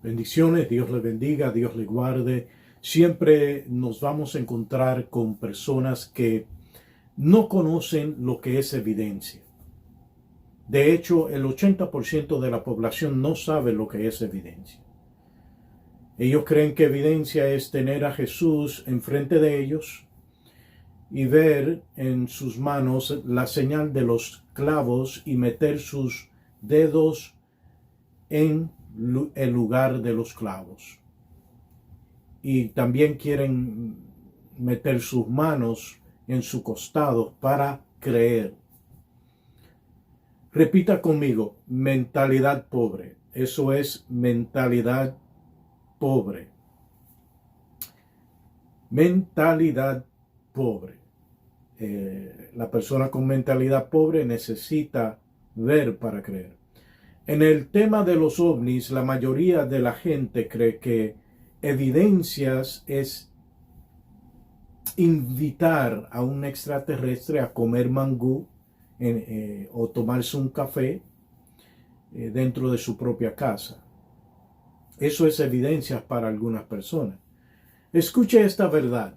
Bendiciones, Dios les bendiga, Dios les guarde. Siempre nos vamos a encontrar con personas que no conocen lo que es evidencia. De hecho, el 80% de la población no sabe lo que es evidencia. Ellos creen que evidencia es tener a Jesús enfrente de ellos y ver en sus manos la señal de los clavos y meter sus dedos en el lugar de los clavos. Y también quieren meter sus manos en su costado para creer. Repita conmigo, mentalidad pobre. Eso es mentalidad pobre. Mentalidad pobre. La persona con mentalidad pobre necesita ver para creer. En el tema de los ovnis, la mayoría de la gente cree que evidencias es invitar a un extraterrestre a comer mangú o tomarse un café dentro de su propia casa. Eso es evidencia para algunas personas. Escuche esta verdad.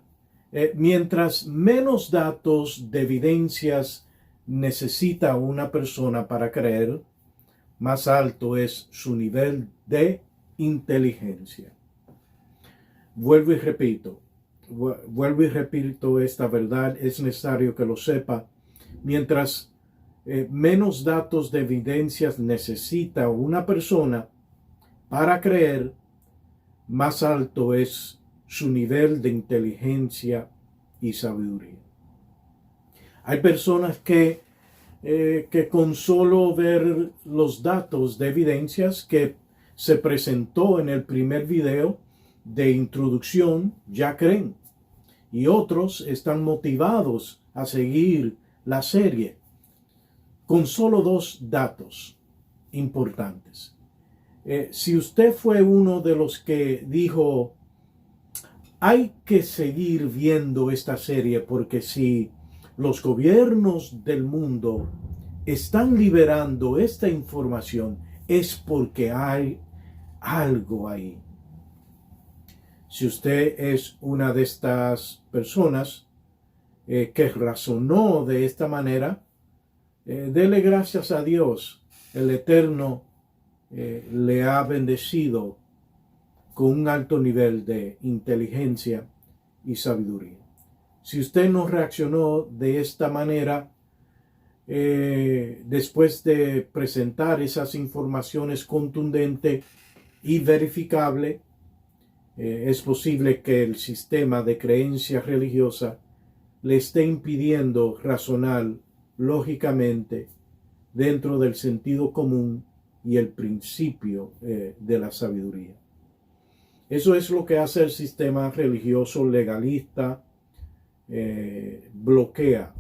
Mientras menos datos de evidencias necesita una persona para creer, más alto es su nivel de inteligencia. Vuelvo y repito esta verdad, es necesario que lo sepa. Mientras menos datos de evidencias necesita una persona para creer, más alto es su nivel de inteligencia y sabiduría. Hay personas que con solo ver los datos de evidencias que se presentó en el primer video de introducción ya creen, y otros están motivados a seguir la serie con solo dos datos importantes. Si usted fue uno de los que dijo, hay que seguir viendo esta serie porque si los gobiernos del mundo están liberando esta información es porque hay algo ahí. Si usted es una de estas personas que razonó de esta manera, dele gracias a Dios. El Eterno le ha bendecido con un alto nivel de inteligencia y sabiduría. Si usted no reaccionó de esta manera, después de presentar esas informaciones contundentes y verificables, es posible que el sistema de creencia religiosa le esté impidiendo razonar lógicamente dentro del sentido común y el principio de la sabiduría. Eso es lo que hace el sistema religioso legalista, bloquea.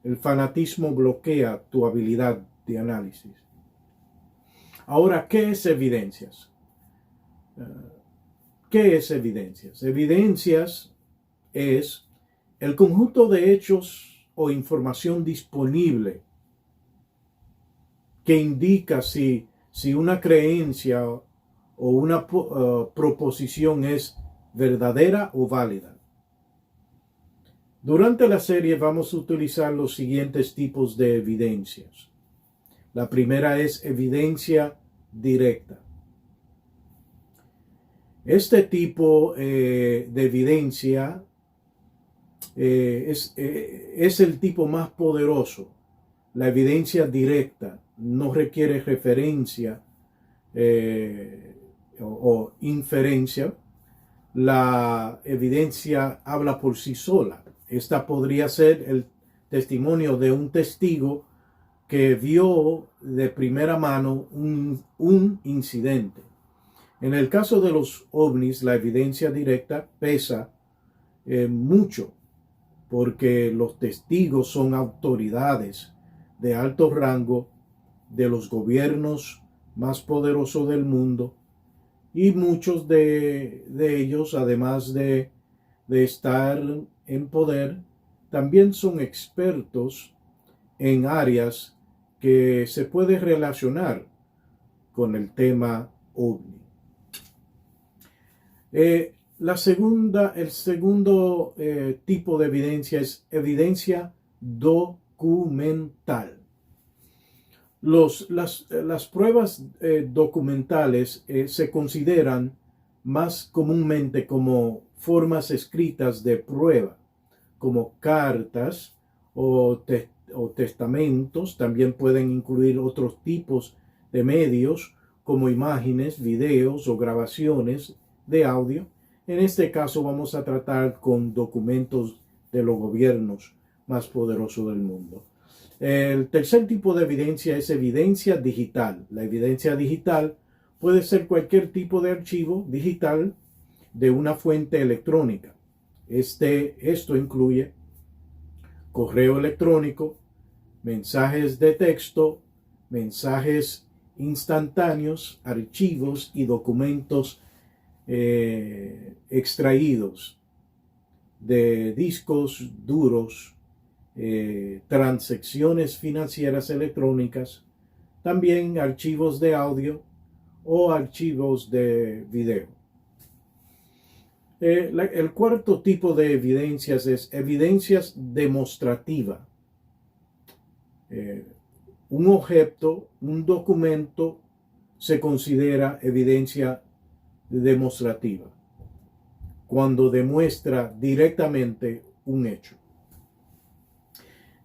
El fanatismo bloquea tu habilidad de análisis. Ahora, ¿qué es evidencias? ¿Qué es evidencias? Evidencias es el conjunto de hechos o información disponible que indica si una creencia o una proposición es verdadera o válida. Durante la serie vamos a utilizar los siguientes tipos de evidencias. La primera es evidencia directa. Este tipo de evidencia es el tipo más poderoso. La evidencia directa no requiere referencia o inferencia. La evidencia habla por sí sola. Esta podría ser el testimonio de un testigo que vio de primera mano un incidente. En el caso de los ovnis, la evidencia directa pesa mucho porque los testigos son autoridades de alto rango de los gobiernos más poderosos del mundo y muchos de ellos, además de estar en poder, también son expertos en áreas que se puede relacionar con el tema ovni. El segundo tipo de evidencia es evidencia documental. Las pruebas documentales se consideran más comúnmente como formas escritas de prueba, como cartas o testamentos. También pueden incluir otros tipos de medios como imágenes, videos o grabaciones de audio. En este caso vamos a tratar con documentos de los gobiernos más poderosos del mundo. El tercer tipo de evidencia es evidencia digital. La evidencia digital puede ser cualquier tipo de archivo digital de una fuente electrónica. Esto incluye correo electrónico, mensajes de texto, mensajes instantáneos, archivos y documentos extraídos de discos duros, transacciones financieras electrónicas, también archivos de audio o archivos de video. El cuarto tipo de evidencias es evidencias demostrativas. Un objeto, un documento, se considera evidencia demostrativa cuando demuestra directamente un hecho.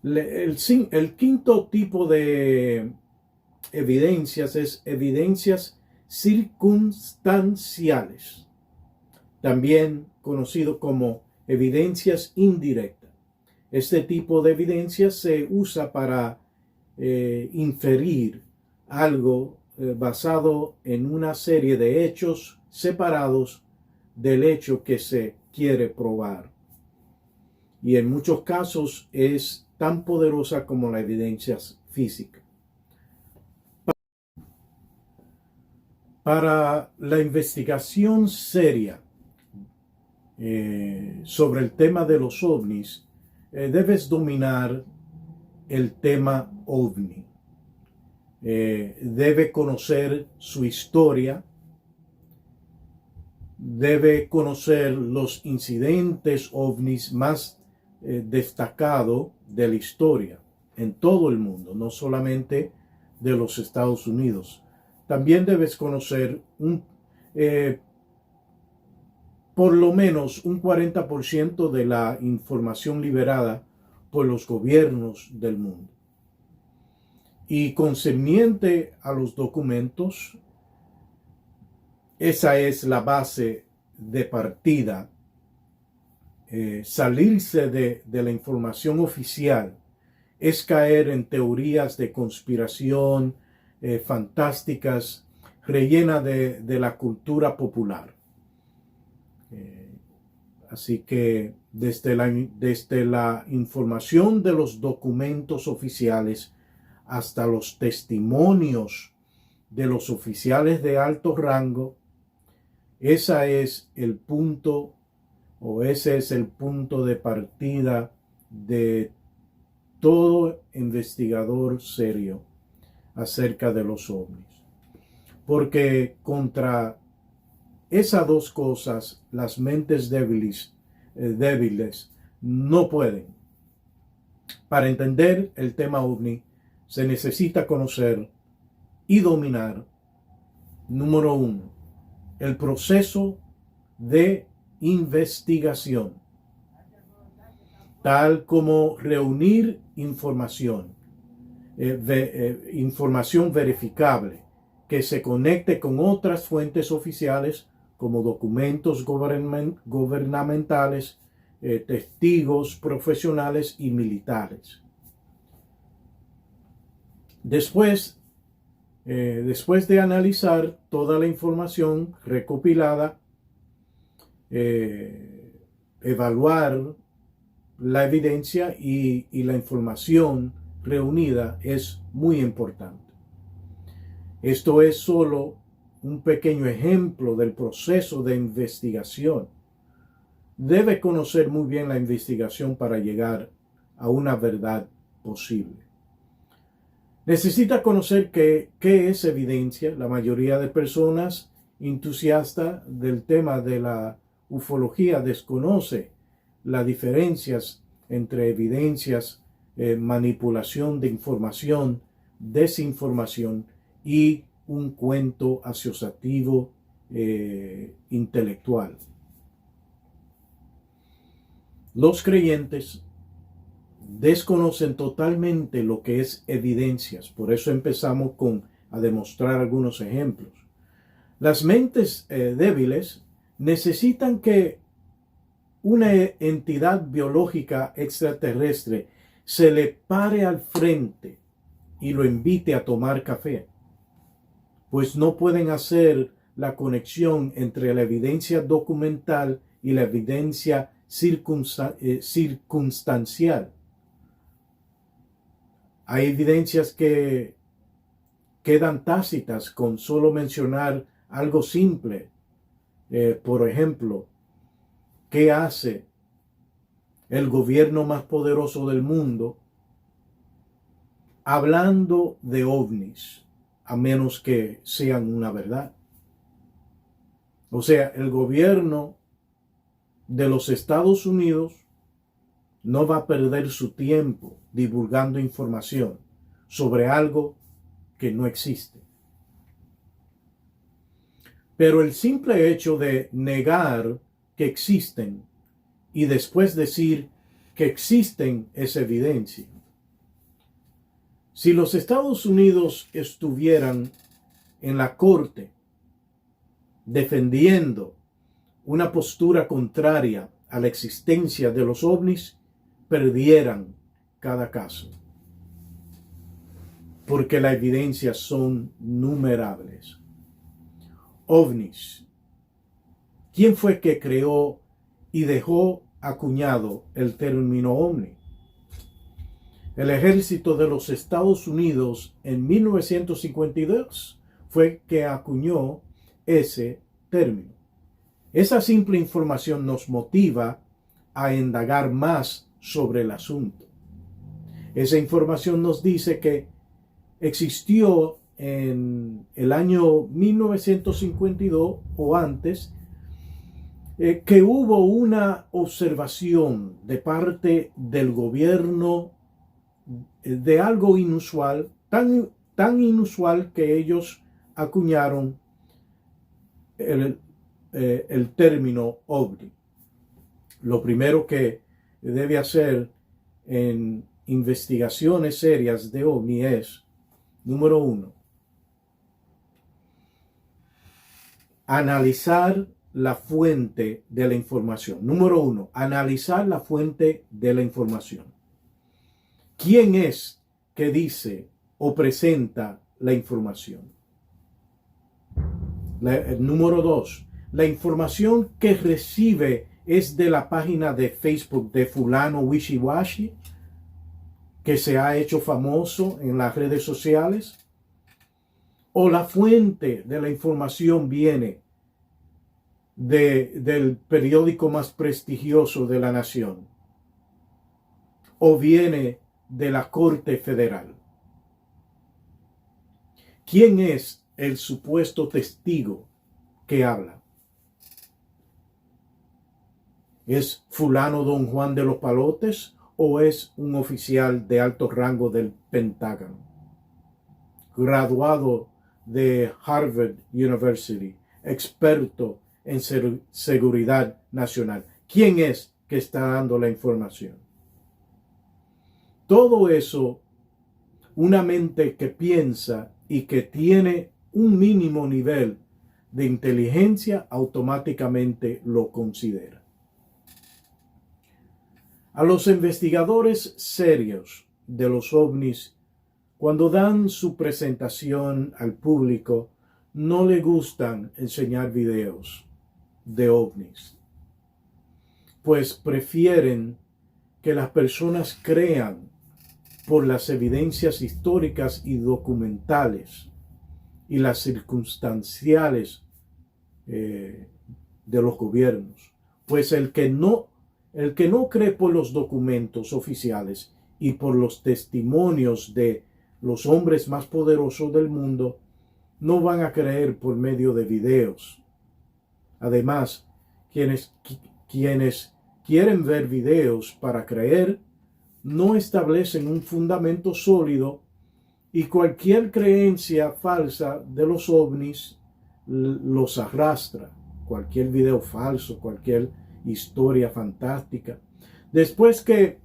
El quinto tipo de evidencias es evidencias circunstanciales, también conocido como evidencias indirectas. Este tipo de evidencia se usa para inferir algo basado en una serie de hechos separados del hecho que se quiere probar. Y en muchos casos es tan poderosa como la evidencia física. Para la investigación seria sobre el tema de los ovnis, debes dominar el tema ovni. Debe conocer su historia, debe conocer los incidentes ovnis más destacados de la historia en todo el mundo, no solamente de los Estados Unidos. También debes conocer por lo menos un 40% de la información liberada por los gobiernos del mundo. Y concerniente a los documentos, esa es la base de partida. Salirse de la información oficial es caer en teorías de conspiración fantásticas, rellenas de la cultura popular. Así que desde la información de los documentos oficiales hasta los testimonios de los oficiales de alto rango, ese es el punto de partida de todo investigador serio acerca de los ovnis. Porque contra esas dos cosas, las mentes débiles no pueden. Para entender el tema ovni, se necesita conocer y dominar, número 1, el proceso de investigación, tal como reunir información, información verificable, que se conecte con otras fuentes oficiales como documentos gubernamentales, testigos profesionales y militares. Después de analizar toda la información recopilada, evaluar la evidencia y la información reunida es muy importante. Esto es solo un pequeño ejemplo del proceso de investigación. Debe conocer muy bien la investigación para llegar a una verdad posible. Necesita conocer qué es evidencia. La mayoría de personas entusiasta del tema de la ufología desconoce las diferencias entre evidencias, manipulación de información, desinformación y un cuento asociativo intelectual. Los creyentes desconocen totalmente lo que es evidencias. Por eso empezamos a demostrar algunos ejemplos. Las mentes débiles necesitan que una entidad biológica extraterrestre se le pare al frente y lo invite a tomar café, pues no pueden hacer la conexión entre la evidencia documental y la evidencia circunstancial. Hay evidencias que quedan tácitas con solo mencionar algo simple. Por ejemplo, ¿qué hace el gobierno más poderoso del mundo hablando de ovnis, a menos que sean una verdad? O sea, el gobierno de los Estados Unidos no va a perder su tiempo divulgando información sobre algo que no existe. Pero el simple hecho de negar que existen y después decir que existen es evidencia. Si los Estados Unidos estuvieran en la corte defendiendo una postura contraria a la existencia de los ovnis, perdieran cada caso, porque las evidencias son innumerables. OVNIs. ¿Quién fue que creó y dejó acuñado el término ovni? El ejército de los Estados Unidos en 1952 fue que acuñó ese término. Esa simple información nos motiva a indagar más sobre el asunto. Esa información nos dice que existió en el año 1952 o antes, que hubo una observación de parte del gobierno de algo inusual, tan inusual que ellos acuñaron el término ovni. Lo primero que debe hacer en investigaciones serias de ovni es, número 1, analizar la fuente de la información. Número 1, analizar la fuente de la información. ¿Quién es que dice o presenta la información? Número 2, la información que recibe es de la página de Facebook de fulano wishy-washy, que se ha hecho famoso en las redes sociales, o la fuente de la información viene del periódico más prestigioso de la nación, o viene de la Corte Federal. ¿Quién es el supuesto testigo que habla? ¿Es fulano don Juan de los Palotes o es un oficial de alto rango del Pentágono, graduado de Harvard University, experto en seguridad nacional? ¿Quién es que está dando la información? Todo eso, una mente que piensa y que tiene un mínimo nivel de inteligencia automáticamente lo considera. A los investigadores serios de los ovnis, cuando dan su presentación al público, no le gustan enseñar videos de ovnis, pues prefieren que las personas crean por las evidencias históricas y documentales y las circunstanciales de los gobiernos. Pues el que no cree por los documentos oficiales y por los testimonios de los hombres más poderosos del mundo, no van a creer por medio de videos. Además, quienes quieren ver videos para creer no establecen un fundamento sólido y cualquier creencia falsa de los ovnis los arrastra. Cualquier video falso, cualquier historia fantástica. Después que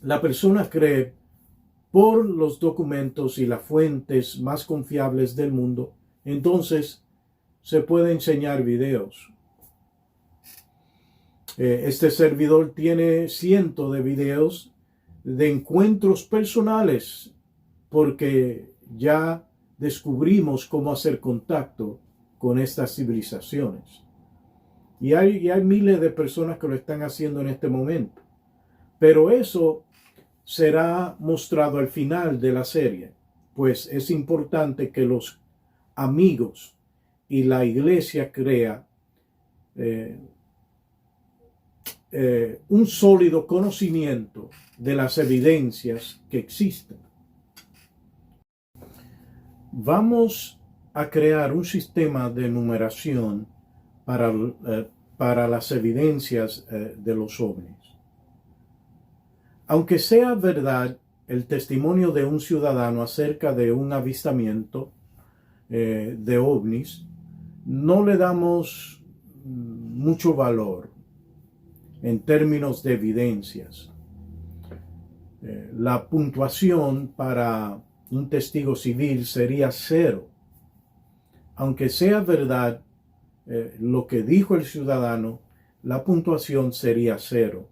la persona cree por los documentos y las fuentes más confiables del mundo, entonces se puede enseñar videos. Este servidor tiene cientos de videos de encuentros personales porque ya descubrimos cómo hacer contacto con estas civilizaciones. Y hay miles de personas que lo están haciendo en este momento. Pero eso será mostrado al final de la serie, pues es importante que los amigos y la iglesia crea un sólido conocimiento de las evidencias que existen. Vamos a crear un sistema de numeración para las evidencias de los ovnis. Aunque sea verdad el testimonio de un ciudadano acerca de un avistamiento de ovnis, no le damos mucho valor en términos de evidencias. La puntuación para un testigo civil sería 0. Aunque sea verdad lo que dijo el ciudadano, la puntuación sería 0.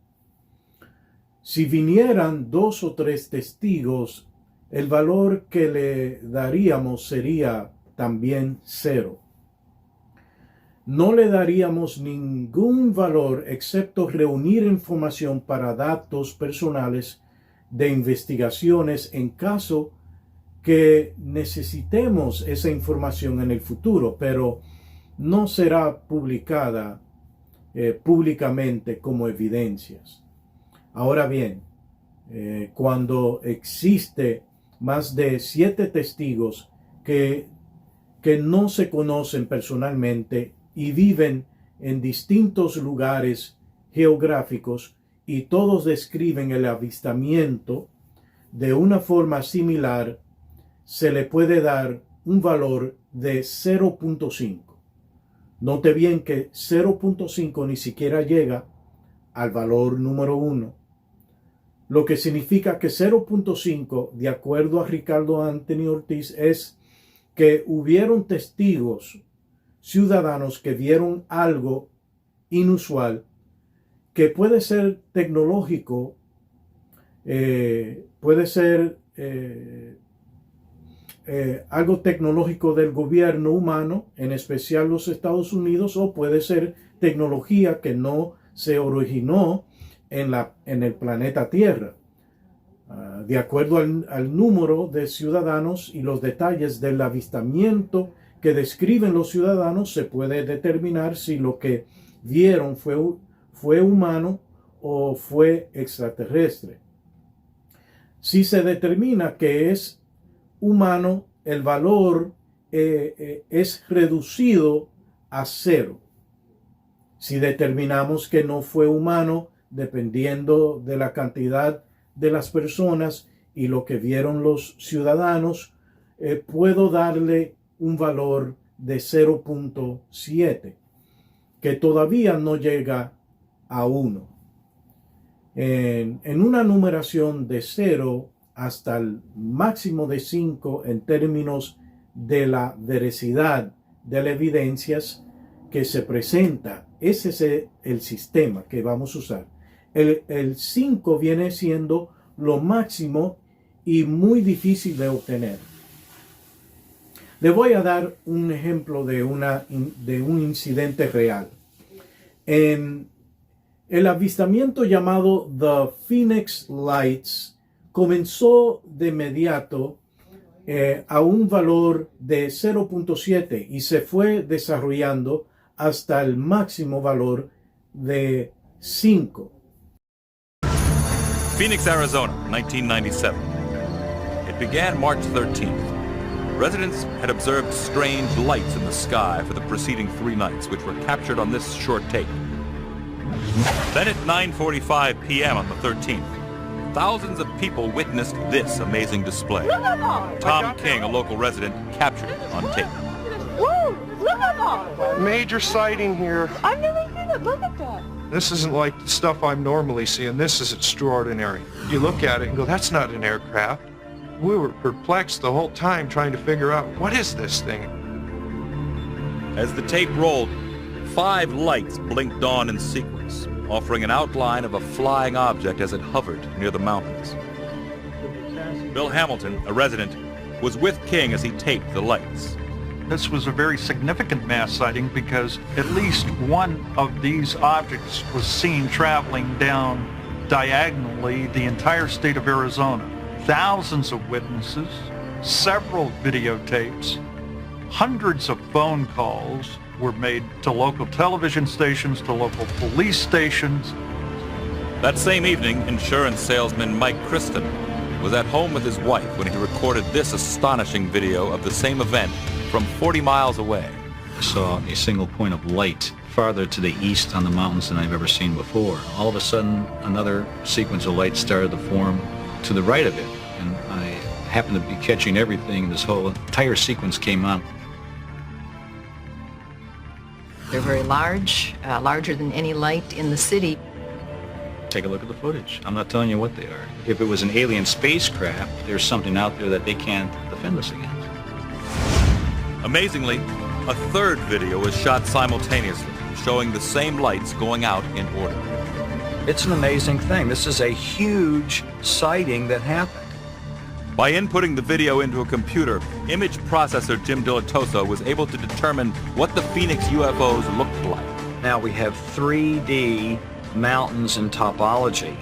Si vinieran 2 o 3 testigos, el valor que le daríamos sería también 0. No le daríamos ningún valor excepto reunir información para datos personales de investigaciones en caso que necesitemos esa información en el futuro, pero no será publicada públicamente como evidencias. Ahora bien, cuando existe más de 7 testigos que no se conocen personalmente y viven en distintos lugares geográficos y todos describen el avistamiento de una forma similar, se le puede dar un valor de 0.5. Note bien que 0.5 ni siquiera llega al valor número 1. Lo que significa que 0.5, de acuerdo a Ricardo Anthony Ortiz, es que hubieron testigos ciudadanos que vieron algo inusual, que puede ser tecnológico, puede ser algo tecnológico del gobierno humano, en especial los Estados Unidos, o puede ser tecnología que no se originó en el planeta Tierra. De acuerdo al número de ciudadanos y los detalles del avistamiento que describen los ciudadanos, se puede determinar si lo que vieron fue humano o fue extraterrestre. Si se determina que es humano, el valor es reducido a 0. Si determinamos que no fue humano, dependiendo de la cantidad de las personas y lo que vieron los ciudadanos, puedo darle un valor de 0.7, que todavía no llega a 1. En una numeración de 0 hasta el máximo de 5 en términos de la veracidad de las evidencias que se presenta, ese es el sistema que vamos a usar. El 5 viene siendo lo máximo y muy difícil de obtener. Le voy a dar un ejemplo de un incidente real. En el avistamiento llamado The Phoenix Lights comenzó de inmediato a un valor de 0.7 y se fue desarrollando hasta el máximo valor de 5. Phoenix, Arizona, 1997. It began March 13th. Residents had observed strange lights in the sky for the preceding 3 nights, which were captured on this short tape. Then at 9:45 p.m. on the 13th, thousands of people witnessed this amazing display. Tom King, a local resident, captured it on tape. Whoa, look at that! Major sighting here. I've never seen it. Look at that. This isn't like the stuff I'm normally seeing. This is extraordinary. You look at it and go, that's not an aircraft. We were perplexed the whole time trying to figure out, what is this thing? As the tape rolled, 5 lights blinked on in sequence, offering an outline of a flying object as it hovered near the mountains. Bill Hamilton, a resident, was with King as he taped the lights. This was a very significant mass sighting because at least one of these objects was seen traveling down diagonally the entire state of Arizona. Thousands of witnesses, several videotapes, hundreds of phone calls were made to local television stations, to local police stations. That same evening, insurance salesman Mike Kristen was at home with his wife when he recorded this astonishing video of the same event from 40 miles away. I saw a single point of light farther to the east on the mountains than I've ever seen before. All of a sudden, another sequence of lights started to form to the right of it, and I happened to be catching everything. This whole entire sequence came on. They're very large, larger than any light in the city. Take a look at the footage. I'm not telling you what they are. If it was an alien spacecraft, there's something out there that they can't defend us against. Amazingly, a third video was shot simultaneously, showing the same lights going out in order. It's an amazing thing. This is a huge sighting that happened. By inputting the video into a computer, image processor Jim Dilatoso was able to determine what the Phoenix UFOs looked like. Now we have 3D mountains and topology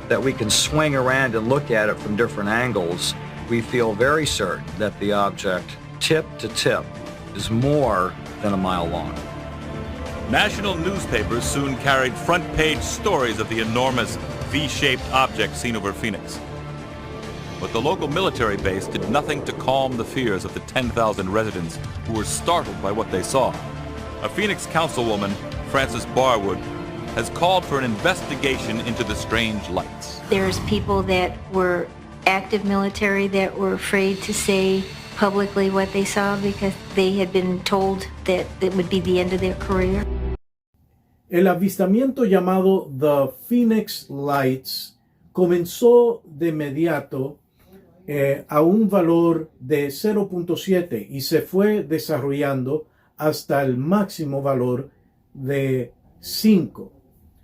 that we can swing around and look at it from different angles. We feel very certain that the object, tip to tip, is more than a mile long. National newspapers soon carried front-page stories of the enormous V-shaped object seen over Phoenix. But the local military base did nothing to calm the fears of the 10,000 residents who were startled by what they saw. A Phoenix councilwoman, Frances Barwood, has called for an investigation into the strange lights. There's people that were active military that were afraid to say publicly what they saw because they had been told that it would be the end of their career. El avistamiento llamado The Phoenix Lights comenzó de inmediato a un valor de 0.7 y se fue desarrollando hasta el máximo valor de 5.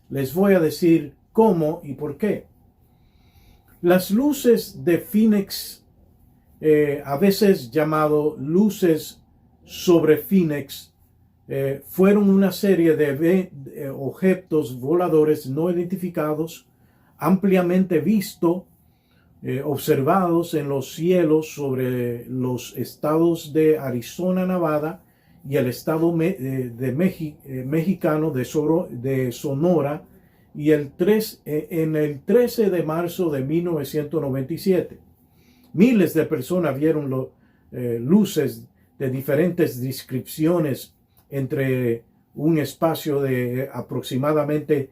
Les voy a decir cómo y por qué. Las luces de Phoenix, a veces llamado luces sobre Phoenix, fueron una serie de objetos voladores no identificados ampliamente vistos, observados en los cielos sobre los estados de Arizona, Nevada y el estado mexicano de Sonora y en el 13 de marzo de 1997. Miles de personas vieron luces de diferentes descripciones entre un espacio de aproximadamente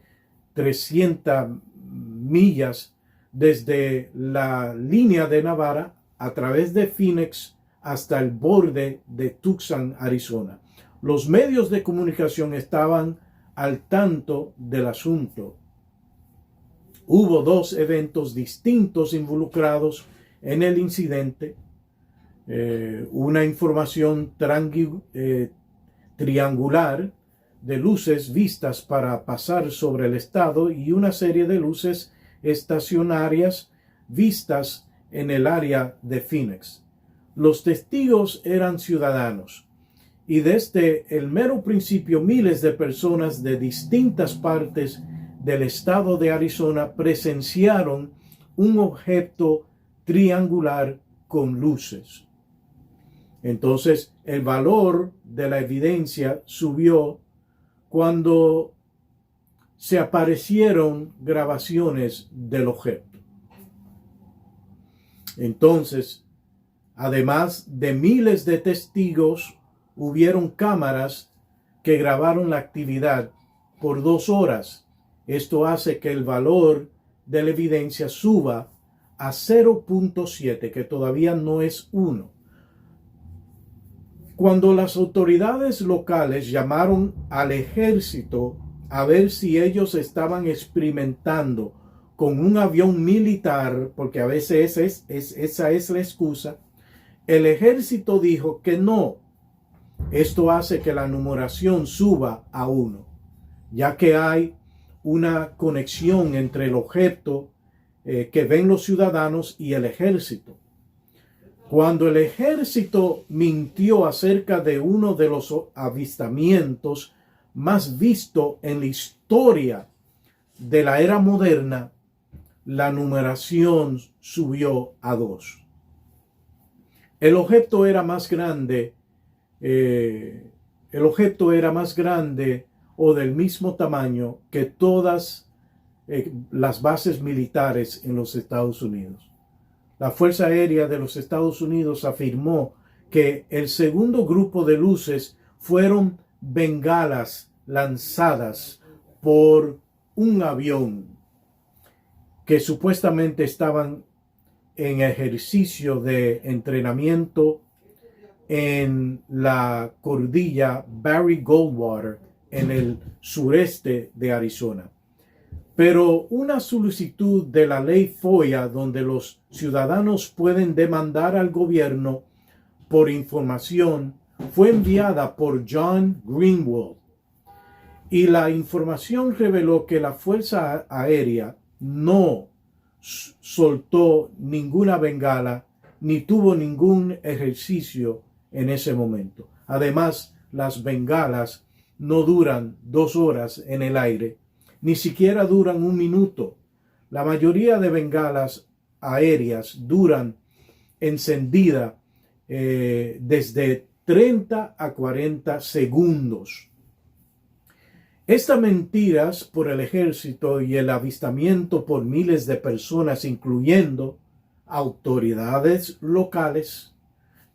300 millas desde la línea de Nevada a través de Phoenix hasta el borde de Tucson, Arizona. Los medios de comunicación estaban al tanto del asunto. Hubo 2 eventos distintos involucrados en el incidente. Una información triangular de luces vistas para pasar sobre el estado y una serie de luces estacionarias vistas en el área de Phoenix. Los testigos eran ciudadanos y desde el mero principio miles de personas de distintas partes del estado de Arizona presenciaron un objeto triangular con luces. Entonces, el valor de la evidencia subió cuando se aparecieron grabaciones del objeto. Entonces, Además de miles de testigos, hubieron cámaras que grabaron la actividad por 2 horas. Esto hace que el valor de la evidencia suba a 0.7, que todavía no es 1. Cuando las autoridades locales llamaron al ejército a ver si ellos estaban experimentando con un avión militar, porque a veces esa es la excusa, el ejército dijo que no. Esto hace que la numeración suba a 1, ya que hay una conexión entre el objeto que ven los ciudadanos y el ejército. Cuando el ejército mintió acerca de uno de los avistamientos más visto en la historia de la era moderna, la numeración subió a 2. El objeto era más grande o del mismo tamaño que todas las bases militares en los Estados Unidos. La Fuerza Aérea de los Estados Unidos afirmó que el segundo grupo de luces fueron bengalas lanzadas por un avión que supuestamente estaban en ejercicio de entrenamiento en la cordillera Barry Goldwater en el sureste de Arizona. Pero una solicitud de la ley FOIA, donde los ciudadanos pueden demandar al gobierno por información, fue enviada por John Greenwald. Y la información reveló que la Fuerza Aérea no soltó ninguna bengala ni tuvo ningún ejercicio en ese momento. Además, las bengalas no duran 2 horas en el aire, ni siquiera duran 1 minuto. La mayoría de bengalas aéreas duran encendida desde 30 a 40 segundos. Estas mentiras por el ejército y el avistamiento por miles de personas, incluyendo autoridades locales,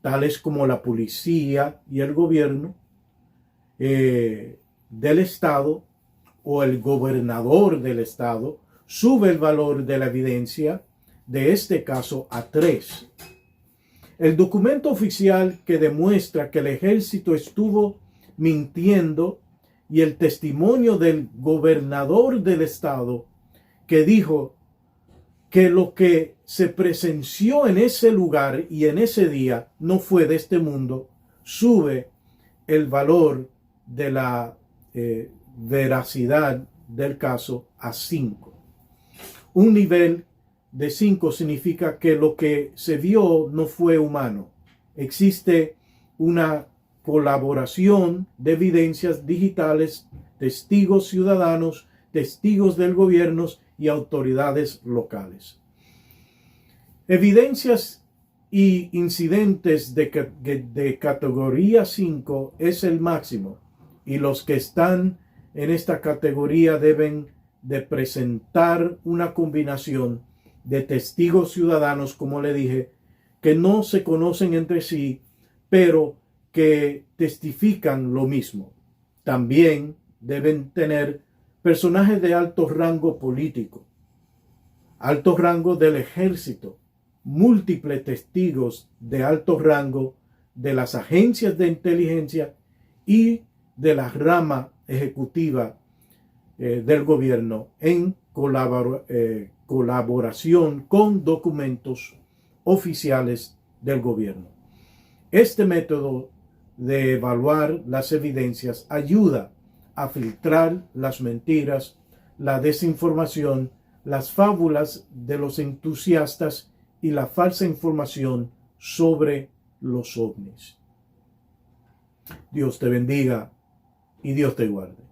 tales como la policía y el gobierno del estado o el gobernador del estado, sube el valor de la evidencia de este caso a 3. El documento oficial que demuestra que el ejército estuvo mintiendo y el testimonio del gobernador del estado que dijo que lo que se presenció en ese lugar y en ese día no fue de este mundo, sube el valor de la veracidad del caso a 5. Un nivel de 5 significa que lo que se vio no fue humano. Existe una colaboración de evidencias digitales, testigos ciudadanos, testigos del gobierno y autoridades locales. Evidencias y incidentes de categoría 5 es el máximo, y los que están en esta categoría deben de presentar una combinación de testigos ciudadanos, como le dije, que no se conocen entre sí, pero que testifican lo mismo. También deben tener personajes de alto rango político, alto rango del ejército, múltiples testigos de alto rango de las agencias de inteligencia y de la rama ejecutiva del gobierno en colaboración con documentos oficiales del gobierno. Este método de evaluar las evidencias ayuda a filtrar las mentiras, la desinformación, las fábulas de los entusiastas y la falsa información sobre los ovnis. Dios te bendiga y Dios te guarde.